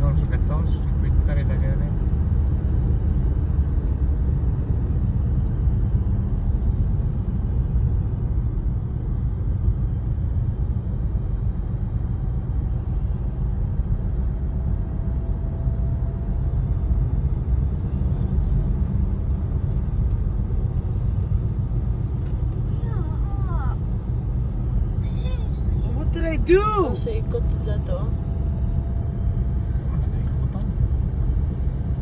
Siguro sa gatos, 50 rin na gano'n. What did I do? Sa ikot sa to. Ano tayo ikutan?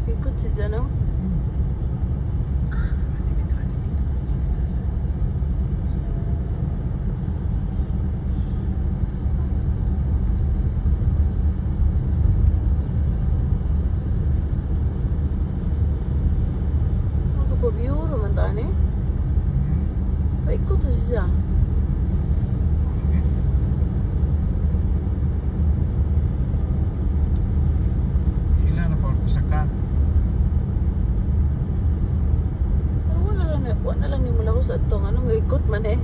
Ikot si Jano. Ako pa view naman tani. Paikot siya. Sila na po pasakan. Pero wala lang ni mula ko sa itong anong ikot man eh.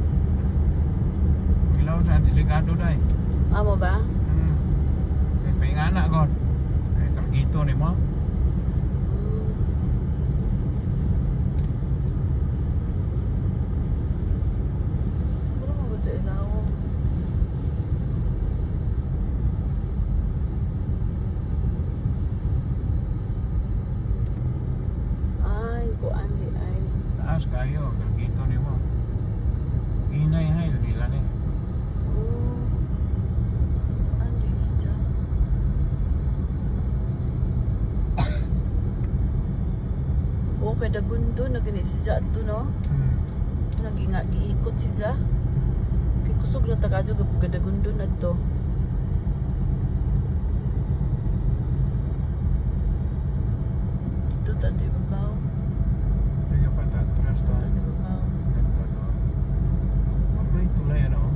Ilaw sa delikado na eh. Amo ba? Kaya paingana god. Ay tragito ni mo. Pero mabot sa ilaw. Ay, kuan di ay. Taas kayo, tragito ni mo. Inay hay nila ni. Oh. Kuan di siya. Oh, kay dagundo na gani siya ato no. Naginga giikot siya. Kay kusog na tagajo gadagundo na to. Dito tadi babaw. Kaya patatras to. Tadi babaw. Ito to. May tulay ano.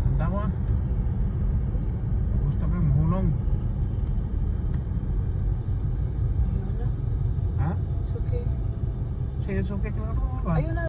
Ang tawa. Gusto ko mahulong. Ayun na. Ha? It's okay. Sige, okay. Klaro ba? Ayun na.